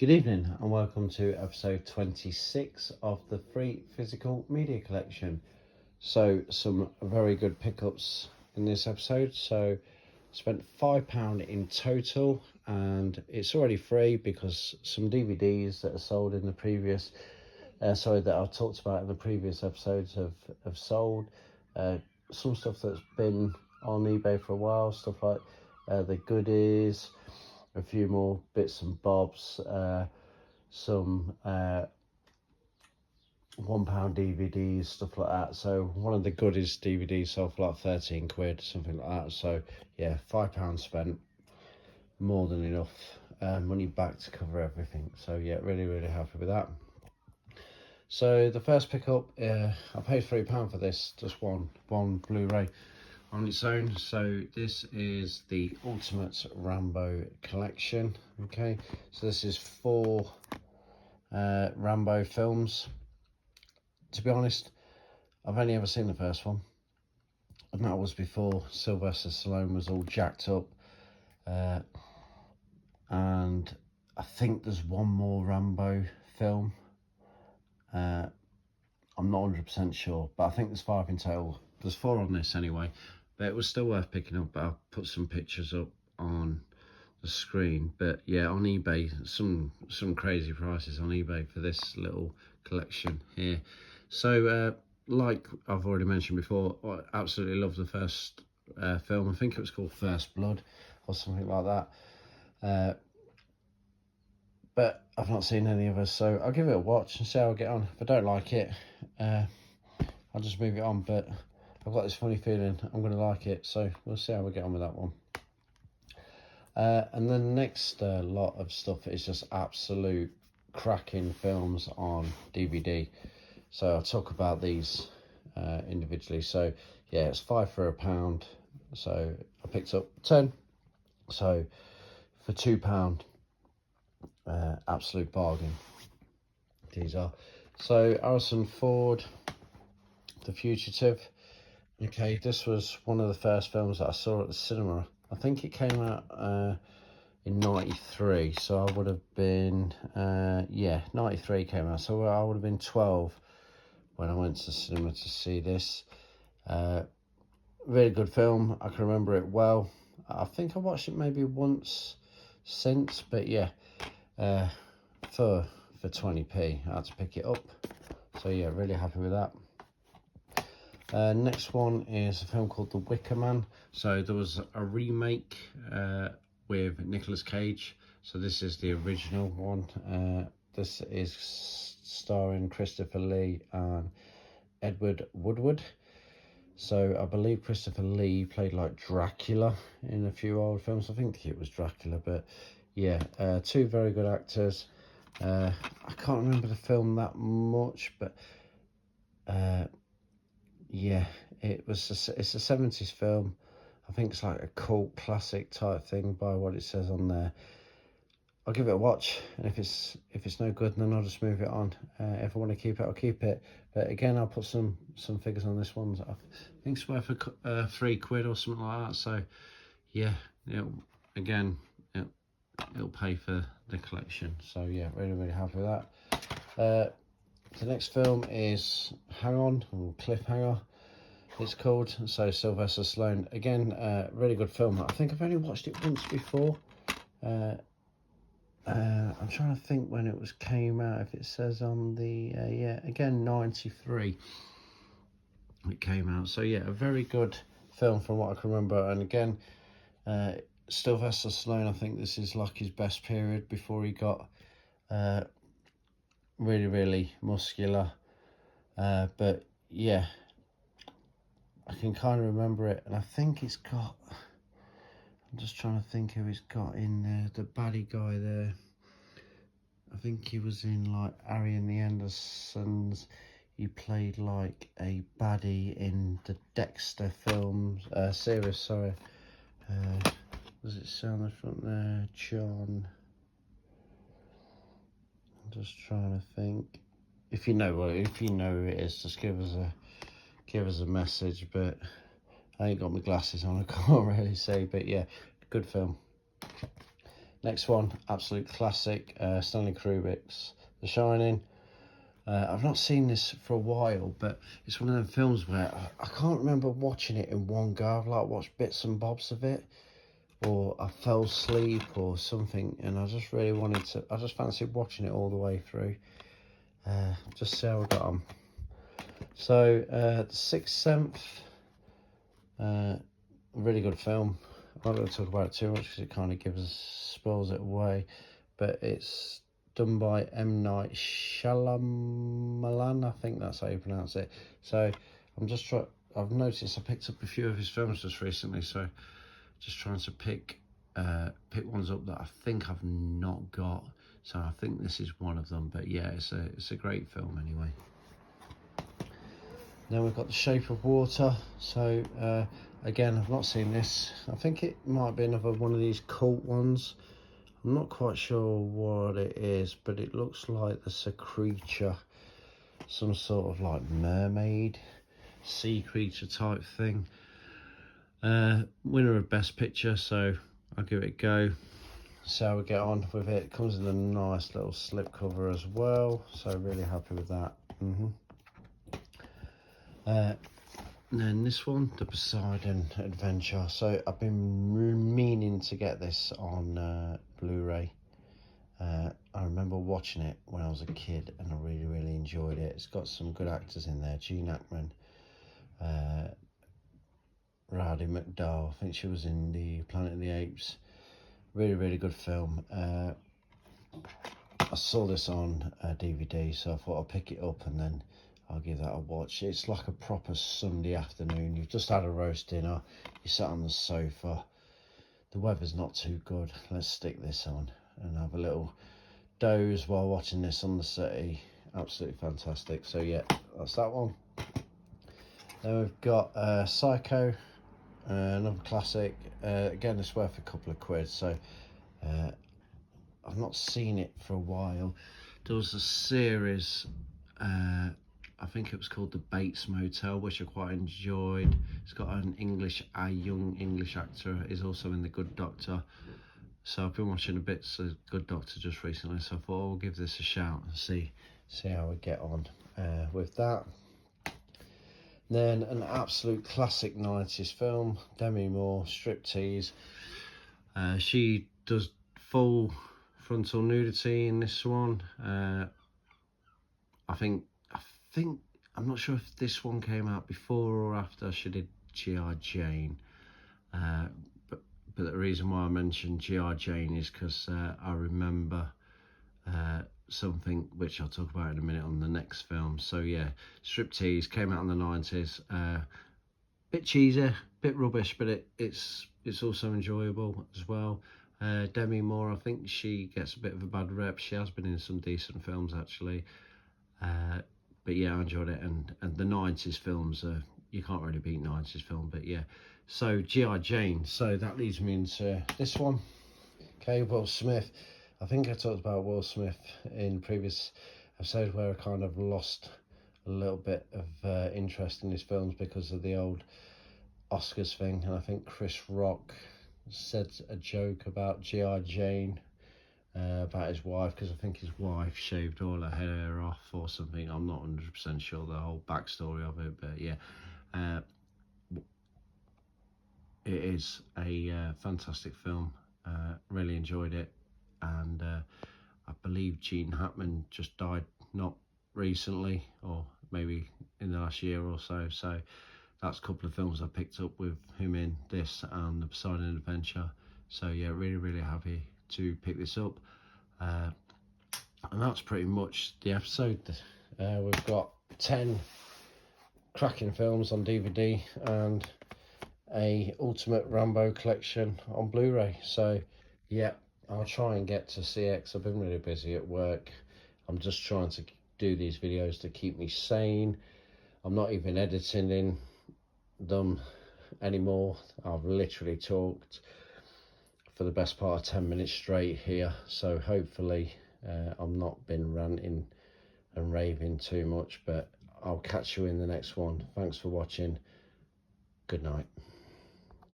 Good evening and welcome to episode 26 of the free physical media collection. So some very good pickups in this episode. So spent £5 in total, and it's already free because some DVDs that are sold in the previous that I've talked about in the previous episodes have sold. Some stuff that's been on eBay for a while, stuff like the goodies, a few more bits and bobs, some £1 DVDs, stuff like that. So one of the goodies DVDs sold for like 13 quid, something like that. So yeah, £5 spent, more than enough money back to cover everything. So yeah, really happy with that. So the first pickup, I paid £3 for this, just one Blu-ray on its own. So this is the Ultimate Rambo Collection. Okay, so this is 4 Rambo films. To be honest, I've only ever seen the first one, and that was before Sylvester Stallone was all jacked up. And I think there's one more Rambo film. I'm not 100% sure, but I think there's 5 in total. There's 4 on this anyway, but it was still worth picking up. I'll put some pictures up on the screen. But yeah, on eBay, some crazy prices on eBay for this little collection here. So like I've already mentioned before, I absolutely love the first film. I think it was called First Blood or something like that. But I've not seen any of us, so I'll give it a watch and see how I get on. If I don't like it, I'll just move it on. But I've got this funny feeling I'm going to like it, so we'll see how we get on with that one. And then the next lot of stuff is just absolute cracking films on DVD. So I'll talk about these individually. So yeah, it's 5 for £1. So I picked up 10. So for £2, absolute bargain these are. So Harrison Ford, The Fugitive. Okay, this was one of the first films that I saw at the cinema. I think it came out in 93, so I would have been 93 came out, so I would have been 12 when I went to the cinema to see this. Really good film. I can remember it well. I think I watched it maybe once since, but yeah, for 20p I had to pick it up. So yeah, really happy with that. Next one is a film called The Wicker Man. So there was a remake with Nicolas Cage. So this is the original one. This is starring Christopher Lee and Edward Woodward. So I believe Christopher Lee played like Dracula in a few old films. I think it was Dracula, but yeah, 2 very good actors. I can't remember the film that much, but yeah, it's a 70s film. I think it's like a cult classic type thing by what it says on there. I'll give it a watch, and if it's no good, then I'll just move it on. If I want to keep it, I'll keep it. But again, I'll put some figures on this one. I think it's worth £3 or something like that. So yeah, it'll pay for the collection. So yeah, really happy with that. The next film is Hang On, or Cliffhanger it's called. So Sylvester Stallone, again, really good film. I think I've only watched it once before. I'm trying to think when it came out, if it says on the yeah, again 93 it came out. So yeah, a very good film from what I can remember. And again, Sylvester Stallone, I think this is like his best period before he got really muscular. But yeah, I can kind of remember it, and I think it's got, I'm just trying to think who he's got in there, the baddie guy there. I think he was in like Harry and the Andersons. He played like a baddie in the Dexter films, series, sorry. Does it say on the front there? John. I'm just trying to think. If you know who it is, just give us a message. But I ain't got my glasses on, I can't really see. But yeah, good film. Next one, absolute classic, Stanley Kubrick's The Shining. I've not seen this for a while, but it's one of them films where I can't remember watching it in one go. I've like watched bits and bobs of it, or I fell asleep or something, and I just really wanted to, I just fancied watching it all the way through. Just see how I got on. So, The Sixth Sense, really good film. I'm not going to talk about it too much because it kind of spoils it away, but it's done by M. Night Shyamalan, I think that's how you pronounce it. So I'm just trying, I've noticed I picked up a few of his films just recently, so just trying to pick ones up that I think I've not got. So I think this is one of them, but yeah, it's a great film anyway. Then we've got The Shape of Water. So again, I've not seen this. I think it might be another one of these cult ones. I'm not quite sure what it is, but it looks like there's a creature, some sort of like mermaid, sea creature type thing. Winner of Best Picture, so I'll give it a go. See how we get on with it. It comes in a nice little slip cover as well, so really happy with that. And then this one, The Poseidon Adventure. So I've been meaning to get this on Blu-ray. I remember watching it when I was a kid and I really enjoyed it. It's got some good actors in there. Gene Hackman, Roddy McDowall, I think she was in the Planet of the Apes. Really good film. I saw this on DVD, so I thought I'll pick it up and then I'll give that a watch. It's like a proper Sunday afternoon. You've just had a roast dinner, you sat on the sofa, the weather's not too good, let's stick this on and have a little doze while watching this on the settee. Absolutely fantastic. So yeah, that's that one. Then we've got Psycho, another classic. Again, it's worth a couple of quid, so I've not seen it for a while. There was a series, I think it was called The Bates Motel, which I quite enjoyed. It's got a young English actor is also in The Good Doctor. So I've been watching a bit of Good Doctor just recently, so I thought I'll give this a shout and see how we get on with that. Then an absolute classic 90s film, Demi Moore, Striptease. She does full frontal nudity in this one. I think I'm not sure if this one came out before or after she did G.I. Jane. But the reason why I mentioned G.I. Jane is because I remember something which I'll talk about in a minute on the next film. So yeah, Striptease came out in the 90s. Bit cheesy, bit rubbish, but it's also enjoyable as well. Demi Moore, I think she gets a bit of a bad rep. She has been in some decent films actually. But yeah, I enjoyed it, and the 90s films, you can't really beat 90s film, but yeah. So G.I. Jane, so that leads me into this one. Okay, Will Smith. I think I talked about Will Smith in previous episode where I kind of lost a little bit of interest in his films because of the old Oscars thing, and I think Chris Rock said a joke about G.I. Jane, about his wife, because I think his wife shaved all her hair off or something. I'm not 100% sure the whole backstory of it, but yeah, it is a fantastic film. Really enjoyed it, and I believe Gene Hackman just died not recently, or maybe in the last year or so. So that's a couple of films I picked up with him in, this and The Poseidon Adventure. So yeah, really happy to pick this up. And that's pretty much the episode. We've got 10 cracking films on DVD and a Ultimate Rambo Collection on Blu-ray. So yeah, I'll try and get to CX. I've been really busy at work. I'm just trying to do these videos to keep me sane. I'm not even editing in them anymore. I've literally talked for the best part of 10 minutes straight here, so hopefully I'm not been ranting and raving too much, but I'll catch you in the next one. Thanks for watching. Good night.